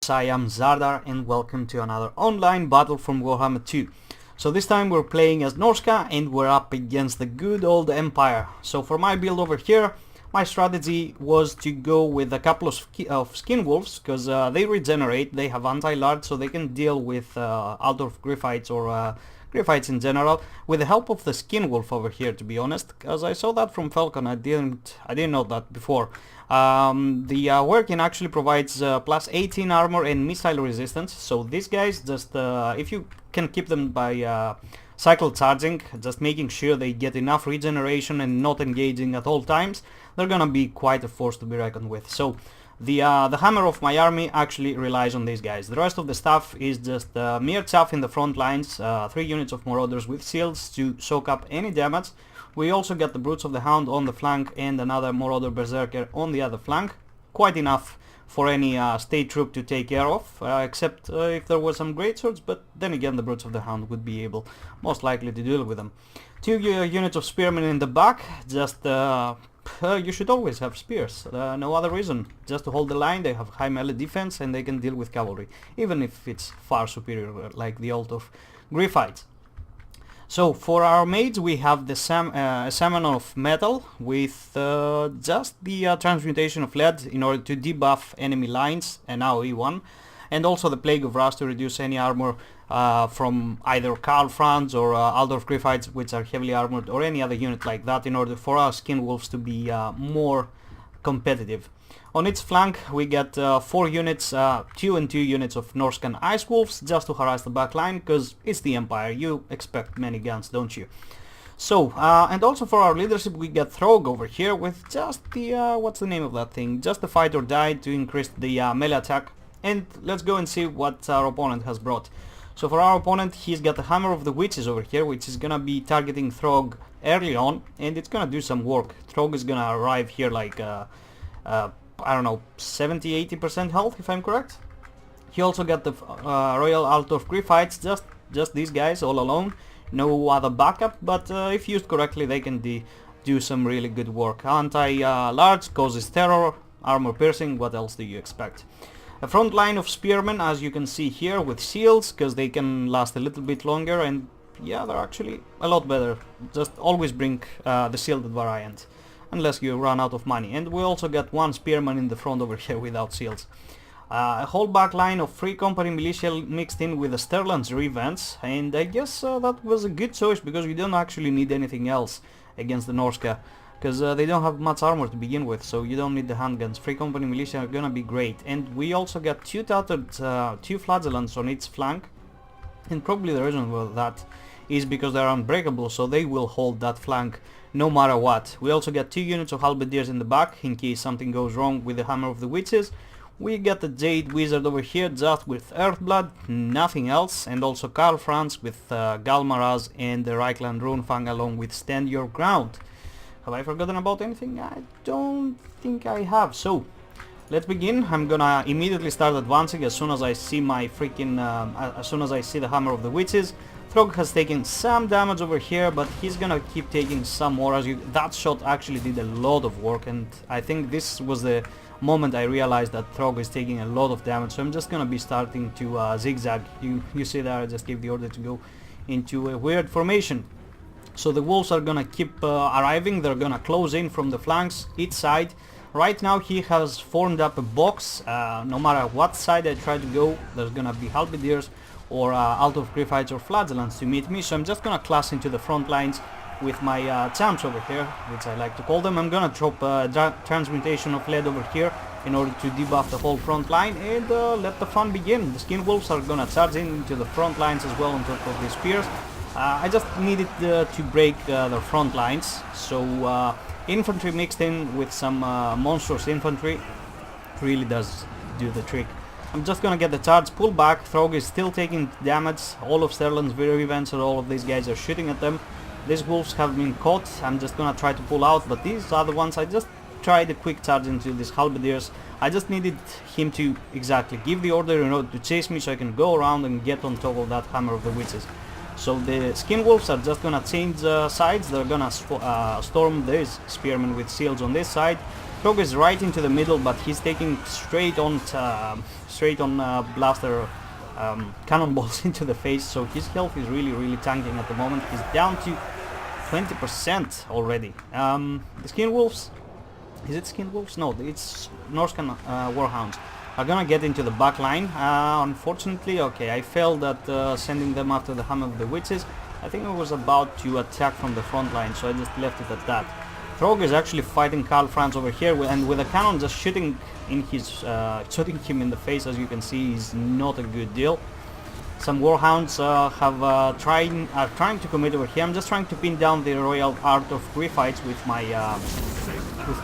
I am Zardar and welcome to another online battle from Warhammer 2. So this time we're playing as Norsca and we're up against the good old Empire. So for my build over here, my strategy was to go with a couple of skin wolves because they regenerate, they have anti-large, so they can deal with Altdorf Griffites or Griffites in general with the help of the skin wolf over here, to be honest, because I saw that from Falcon. I didn't know that before. The Werekin actually provides plus 18 armor and missile resistance, so these guys just if you can keep them by cycle charging, just making sure they get enough regeneration and not engaging at all times, they're gonna be quite a force to be reckoned with. So the hammer of my army actually relies on these guys. The rest of the stuff is just mere chaff in the front lines, 3 units of marauders with shields to soak up any damage. We also got the Brutes of the Hound on the flank and another Marauder Berserker on the other flank. Quite enough for any state troop to take care of, except if there were some greatswords, but then again the Brutes of the Hound would be able most likely to deal with them. 2 units of spearmen in the back, just you should always have spears, no other reason, just to hold the line. They have high melee defense and they can deal with cavalry, even if it's far superior like the Altdorf Griffites. So for our mage we have the Salmon of Metal with just the transmutation of lead in order to debuff enemy lines, and now E1, and also the Plague of Rust to reduce any armor from either Karl Franz or Altdorf Griffites, which are heavily armored, or any other unit like that, in order for our skin wolves to be more competitive. On its flank we get 4 units, 2 and 2 units of Norscan Ice Wolves, just to harass the back line, because it's the Empire, you expect many guns, don't you? So, and also for our leadership we get Throg over here with just the, what's the name of that thing? Just the Fight or Die to increase the melee attack. And let's go and see what our opponent has brought. So for our opponent, he's got the Hammer of the Witches over here, which is gonna be targeting Throg early on, and it's gonna do some work. Throg is gonna arrive here like I don't know, 70-80% health, if I'm correct. He also got the Royal Altdorf Griffites, just these guys all alone, no other backup, but if used correctly they can do some really good work. Anti-large causes terror, armor piercing, what else do you expect? A front line of spearmen, as you can see here, with shields, because they can last a little bit longer, and yeah, they're actually a lot better. Just always bring the shielded variant, unless you run out of money. And we also got 1 spearman in the front over here without shields. A whole back line of Free Company militia mixed in with the Sterland's Revenge, and I guess that was a good choice, because you don't actually need anything else against the Norsca, because they don't have much armor to begin with, so you don't need the handguns. Free Company militia are gonna be great. And we also got 2 tattered, 2 flagellants on each flank, and probably the reason for that is because they're unbreakable, so they will hold that flank no matter what. We also get 2 units of halberdiers in the back in case something goes wrong with the Hammer of the Witches. We get the Jade Wizard over here just with Earthblood, nothing else, and also Karl Franz with Galmaraz and the Reichland Runefang along with Stand Your Ground. Have I forgotten about anything? I don't think I have. So let's begin. I'm gonna immediately start advancing as soon as I see my freaking as soon as I see the Hammer of the Witches. Throg has taken some damage over here, but he's gonna keep taking some more. That shot actually did a lot of work, and I think this was the moment I realized that Throg is taking a lot of damage. So I'm just gonna be starting to zigzag. You see there, I just gave the order to go into a weird formation. So the wolves are gonna keep arriving. They're gonna close in from the flanks, each side. Right now he has formed up a box. No matter what side I try to go, there's gonna be halberdiers or Altdorf Griffites or flagellants to meet me. So I'm just gonna clash into the front lines with my champs over here, which I like to call them. I'm gonna drop transmutation of lead over here in order to debuff the whole front line, and let the fun begin. The skin wolves are gonna charge into the front lines as well on top of these spears. I just needed to break their front lines, so infantry mixed in with some monstrous infantry really does do the trick. I'm just gonna get the charge, pull back. Throg is still taking damage. All of Sterland's Revenge and all of these guys are shooting at them. These wolves have been caught. I'm just gonna try to pull out, but these are the ones I just tried a quick charge into these halberdiers. I just needed him to exactly give the order in order to chase me so I can go around and get on top of that Hammer of the Witches. So the skin wolves are just gonna change sides. They're gonna storm these spearmen with shields on this side, Throg is right into the middle, but he's taking straight on blaster cannonballs into the face, so his health is really tanking at the moment. He's down to 20% already. The Skin Wolves, is it Skin Wolves? No, it's Norsca Warhounds are gonna get into the back line. Unfortunately, okay, I failed at sending them after the Hammer of the Witches. I think I was about to attack from the front line, so I just left it at that. Throg is actually fighting Karl Franz over here, and with a cannon just shooting him in the face, as you can see, is not a good deal. Some Warhounds are trying to commit over here. I'm just trying to pin down the Royal Art of Griphites with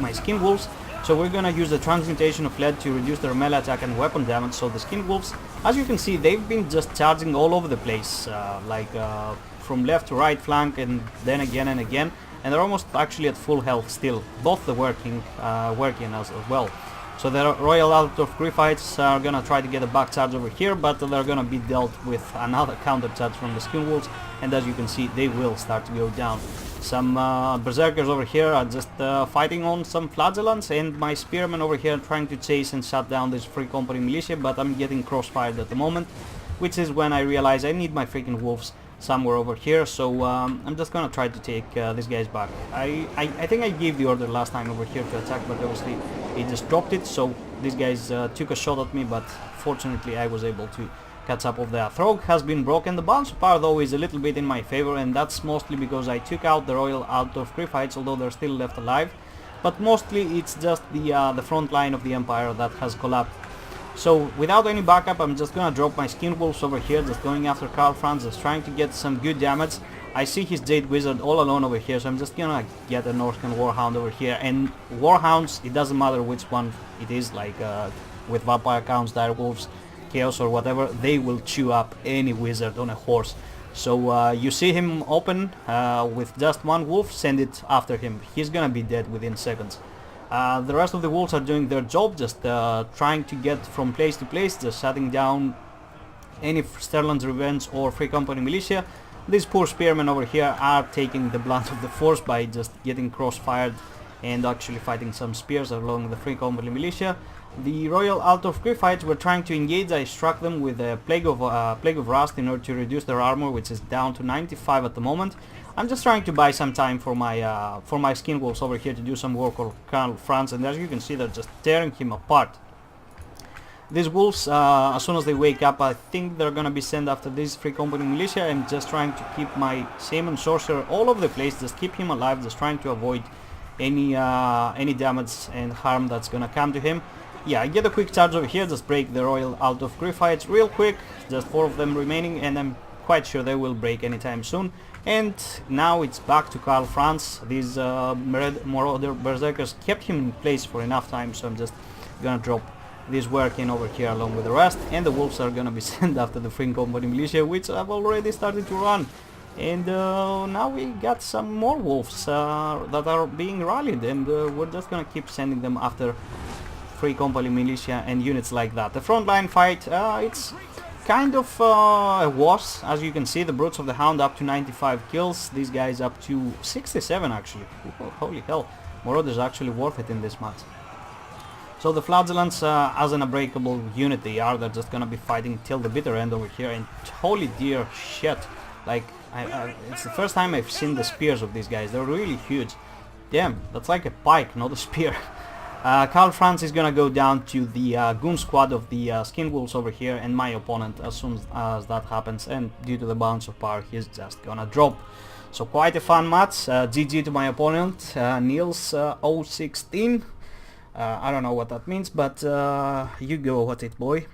my Skin Wolves. So we're gonna use the Transmutation of Lead to reduce their melee attack and weapon damage. So the Skin Wolves, as you can see, they've been just charging all over the place, from left to right flank, and then again and again. And they're almost actually at full health still, both the working as well. So the Royal Art of Griphites are gonna try to get a back charge over here, but they're gonna be dealt with another counter charge from the Skin Wolves, and as you can see, they will start to go down. Some Berserkers over here are just fighting on some Flagellants, and my Spearmen over here trying to chase and shut down this Free Company Militia, but I'm getting crossfired at the moment, which is when I realize I need my freaking Wolves somewhere over here, so I'm just gonna try to take these guys back. I think I gave the order last time over here to attack, but obviously he just dropped it, so these guys took a shot at me, but fortunately I was able to catch up with that. Throg has been broken. The balance of power though is a little bit in my favor, and that's mostly because I took out the Royal Art of Griphites, although they're still left alive, but mostly it's just the front line of the Empire that has collapsed. So without any backup, I'm just gonna drop my Skin Wolves over here, just going after Karl Franz, just trying to get some good damage. I see his Jade Wizard all alone over here, so I'm just gonna get a Norscan Warhound over here. And Warhounds, it doesn't matter which one it is, like with Vampire Counts, Direwolves, Chaos or whatever, they will chew up any wizard on a horse. So you see him open with just one wolf, send it after him. He's gonna be dead within seconds. The rest of the wolves are doing their job, just trying to get from place to place, just shutting down any Sterling's Revenge or Free Company Militia. These poor spearmen over here are taking the blunt of the force by just getting crossfired and actually fighting some spears along the Free Company Militia. The Royal Art of Griphites were trying to engage. I struck them with a Plague of Rust in order to reduce their armor, which is down to 95 at the moment. I'm just trying to buy some time for my Skin Wolves over here to do some work on Karl Franz, and as you can see, they're just tearing him apart. These wolves, as soon as they wake up, I think they're gonna be sent after this Free Company Militia. I'm just trying to keep my Shaman Sorcerer all over the place, just keep him alive, just trying to avoid any damage and harm that's gonna come to him. Yeah, I get a quick charge over here, just break the Royal Art of Griphites real quick, just 4 of them remaining, and I'm quite sure they will break anytime soon. And now it's back to Karl Franz. These Marauder Berserkers kept him in place for enough time, so I'm just gonna drop this Werekin over here along with the rest, and the wolves are gonna be sent after the Free Company Militia, which I've already started to run. And now we got some more wolves that are being rallied, and we're just gonna keep sending them after Free Company Militia and units like that. The frontline fight, it's kind of a wash. As you can see, the Brutes of the Hound up to 95 kills, these guys up to 67 actually. Oh, holy hell, Marauder's actually worth it in this match. So the Flagellants, as an unbreakable unit they are, they're just gonna be fighting till the bitter end over here, and holy dear shit, like it's the first time I've seen the spears of these guys. They're really huge. Damn, that's like a pike, not a spear. Karl Franz is gonna go down to the goon squad of the Skin Wolves over here, and my opponent, as soon as that happens, and due to the balance of power, he's just gonna drop. So quite a fun match. GG to my opponent, Niels 016. I don't know what that means, but you go at it, boy.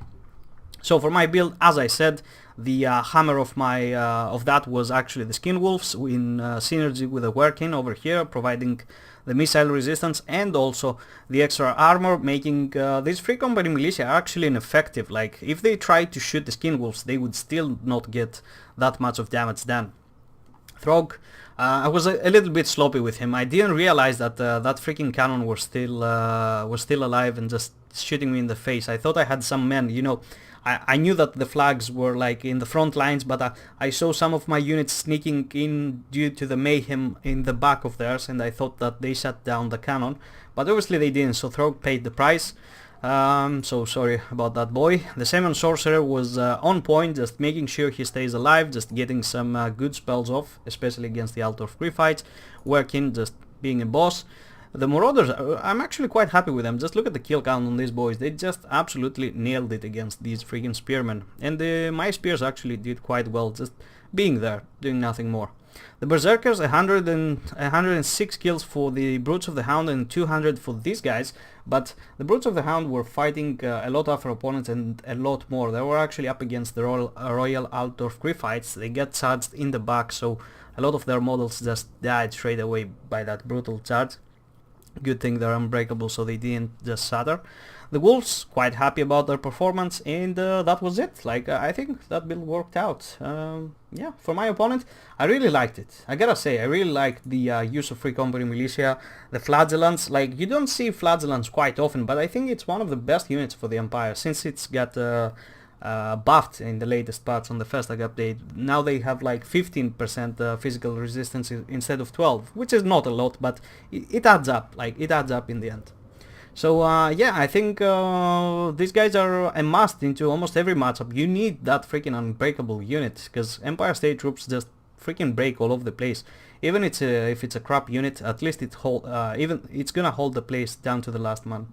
So for my build, as I said, the hammer of that was actually the Skin Wolves in synergy with the Werekin over here, providing the missile resistance and also the extra armor, making these Free Company Militia actually ineffective. Like, if they tried to shoot the Skin Wolves, they would still not get that much of damage done. Throg, I was a little bit sloppy with him. I didn't realize that that freaking cannon was still alive and just shooting me in the face. I thought I had some men, you know. I knew that the flags were like in the front lines, but I saw some of my units sneaking in due to the mayhem in the back of theirs, and I thought that they shut down the cannon. but obviously they didn't, so Throg paid the price. So sorry about that boy. The Salmon Sorcerer was on point, just making sure he stays alive, just getting some good spells off, especially against the Altar of Griffiths. Werkin just being a boss. The Marauders, I'm actually quite happy with them. Just look at the kill count on these boys. They just absolutely nailed it against these freaking spearmen. And my spears actually did quite well, just being there, doing nothing more. The Berserkers, 106 kills for the Brutes of the Hound and 200 for these guys, but the Brutes of the Hound were fighting a lot tougher opponents and a lot more. They were actually up against the Royal Altar of Griffiths. They get charged in the back, so a lot of their models just died straight away by that brutal charge. Good thing they're unbreakable, so they didn't just shatter. The Wolves, quite happy about their performance, and that was it. Like, I think that build worked out. Yeah, for my opponent, I really liked it. I gotta say, I really liked the use of Free Company Militia, the Flagellants. Like, you don't see Flagellants quite often, but I think it's one of the best units for the Empire, since it's got buffed in the latest patch on the first update. Now they have like 15% physical resistance instead of 12, which is not a lot, but it adds up. Like, it adds up in the end. So yeah, I think these guys are a must into almost every matchup. You need that freaking unbreakable unit, because Empire State Troops just freaking break all over the place. Even if it's a crap unit, at least it's gonna hold the place down to the last man.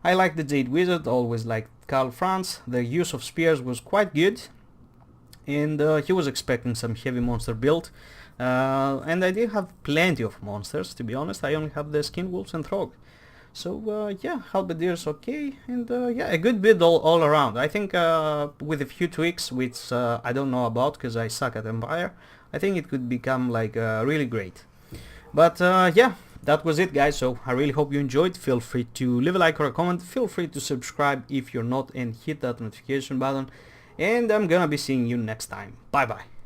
I like the Jade Wizard, always liked Karl Franz. The use of spears was quite good, and he was expecting some heavy monster build. And I did have plenty of monsters, to be honest. I only have the Skin Wolves and Throg. So yeah, Halberdiers okay, and yeah, a good build all around. I think with a few tweaks, which I don't know about because I suck at Empire, I think it could become like really great. But yeah, that was it guys, so I really hope you enjoyed. Feel free to leave a like or a comment, feel free to subscribe if you're not, and hit that notification button, and I'm gonna be seeing you next time. Bye bye.